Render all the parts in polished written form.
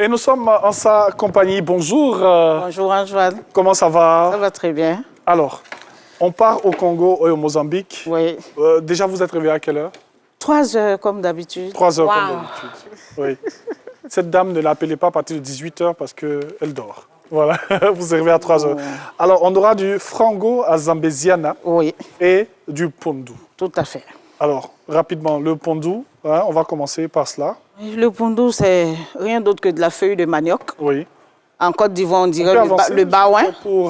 Et nous sommes en sa compagnie. Bonjour. Bonjour Antoine. Comment ça va? Ça va très bien. Alors, on part au Congo et au Mozambique. Oui. Déjà, vous êtes réveillé à quelle heure? 3 heures comme d'habitude. 3 heures comme d'habitude. Oui. Cette dame, ne l'appelez pas à partir de 18 heures parce qu'elle dort. Voilà, vous arrivez à 3 heures. Alors, on aura du frango à Zambéziana et du pondu. Tout à fait. Alors, rapidement, le pondu, hein, on va commencer par cela. Le pondu, c'est rien d'autre que de la feuille de manioc. Oui. En Côte d'Ivoire, on dirait le baouin. Pour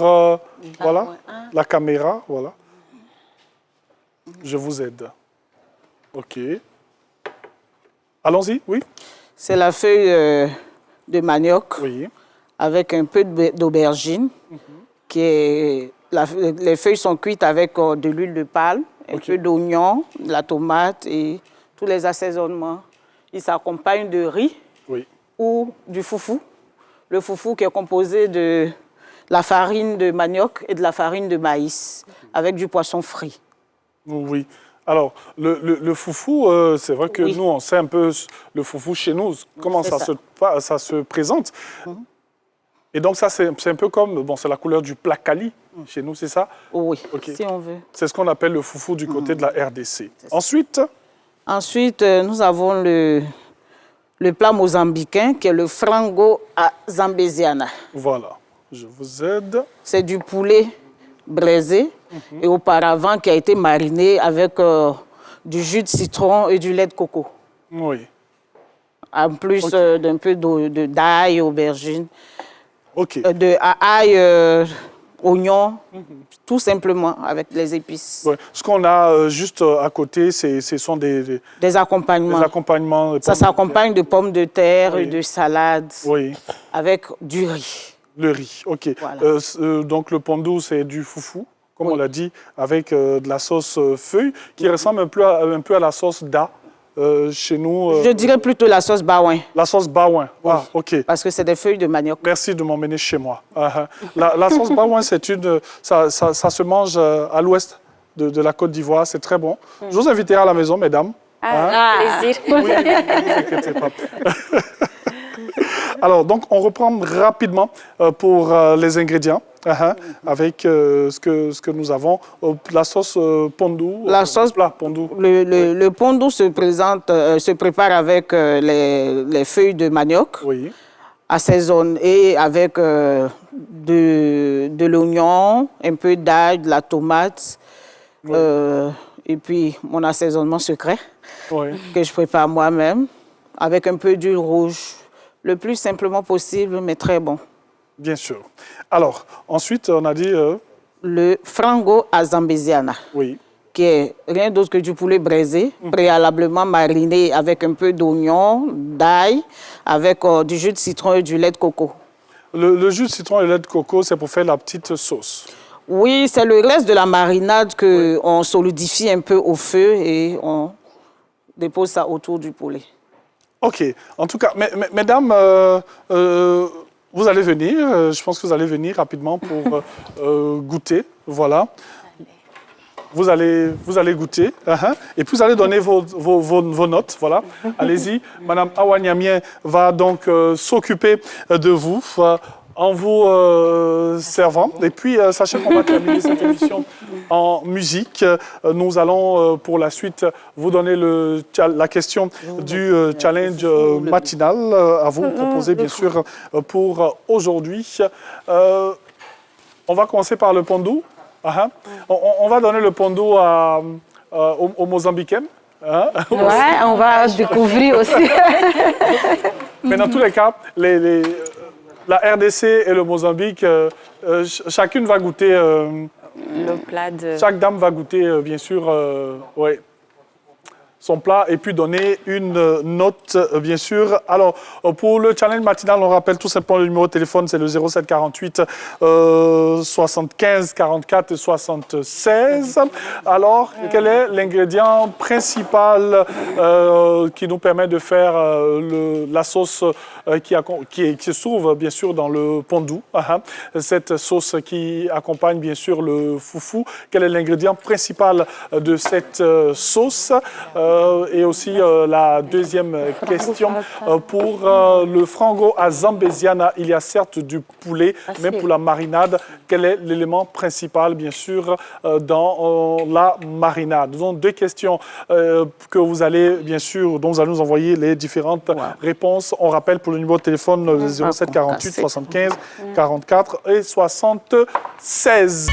voilà, la caméra, voilà. Je vous aide. OK. Allons-y, oui. C'est la feuille de manioc avec un peu d'aubergine. Les feuilles sont cuites avec de l'huile de palme, un peu d'oignon, de la tomate et tous les assaisonnements. Il s'accompagne de riz ou du foufou. Le foufou qui est composé de la farine de manioc et de la farine de maïs avec du poisson frit. Oui. Alors, le foufou, c'est vrai que nous, on sait un peu le foufou chez nous, comment ça se présente. Et donc, ça, c'est un peu comme, bon, c'est la couleur du placali chez nous, c'est ça? Oui, si on veut. C'est ce qu'on appelle le foufou du côté de la RDC. Ensuite? Ensuite, nous avons le plat mozambicain qui est le frango à Zambéziana. Voilà, je vous aide. C'est du poulet braisé et auparavant qui a été mariné avec du jus de citron et du lait de coco. Oui. En plus d'un peu d'ail, aubergine, oignon, tout simplement avec les épices. Ouais. Ce qu'on a juste à côté, ce sont des accompagnements. Des accompagnements. Ça s'accompagne de pommes de terre et de salade avec du riz. Le riz, OK. Voilà. Donc le pondu, c'est du foufou, comme on l'a dit, avec de la sauce feuille qui ressemble un peu à la sauce da. Chez nous... Je dirais plutôt la sauce baouin. La sauce baouin, ah, OK. Parce que c'est des feuilles de manioc. Merci de m'emmener chez moi. La sauce baouin, ça se mange à l'ouest de la Côte d'Ivoire, c'est très bon. Je vous inviterai à la maison, mesdames. Plaisir. Oui, ne vous inquiétez pas. Alors, donc, on reprend rapidement pour les ingrédients. Avec ce que nous avons, la sauce pondu. La sauce pondu. Le pondu se prépare avec les feuilles de manioc, assaisonnées avec de l'oignon, un peu d'ail, de la tomate, et puis mon assaisonnement secret que je prépare moi-même, avec un peu d'huile rouge, le plus simplement possible, mais très bon. Bien sûr. Alors, ensuite, on a dit... Le frango à Zambéziana, qui est rien d'autre que du poulet braisé, préalablement mariné avec un peu d'oignon, d'ail, avec du jus de citron et du lait de coco. Le jus de citron et le lait de coco, c'est pour faire la petite sauce? Oui, c'est le reste de la marinade qu'on solidifie un peu au feu et on dépose ça autour du poulet. OK. En tout cas, mesdames... vous allez venir, je pense que vous allez venir rapidement pour goûter, voilà. Vous allez goûter, et puis vous allez donner vos notes, voilà. Allez-y, Madame Awanyamien va donc s'occuper de vous en vous servant. Et puis, sachez qu'on va terminer cette émission en musique. Nous allons, pour la suite, vous donner la question du challenge matinal à vous proposer, bien sûr, pour aujourd'hui. On va commencer par le pondu. On va donner le pondu aux Mozambicains. On va découvrir aussi. Mais dans tous les cas, la RDC et le Mozambique, chacune va goûter... le plat de... Chaque dame va goûter, bien sûr, son plat et puis donner une note, bien sûr. Alors, pour le challenge matinal, on rappelle tout simplement le numéro de téléphone, c'est le 07 48 75 44 76. Alors, quel est l'ingrédient principal qui nous permet de faire la sauce qui se trouve, bien sûr, dans le pondu? Cette sauce qui accompagne, bien sûr, le foufou. Quel est l'ingrédient principal de cette sauce? Et aussi la deuxième question, pour le frango à Zambesiana, il y a certes du poulet, mais pour la marinade, quel est l'élément principal, bien sûr, dans la marinade? Nous avons deux questions que vous allez, bien sûr, dont vous allez nous envoyer les différentes réponses. On rappelle pour le numéro de téléphone 07 48 75 44 et 76.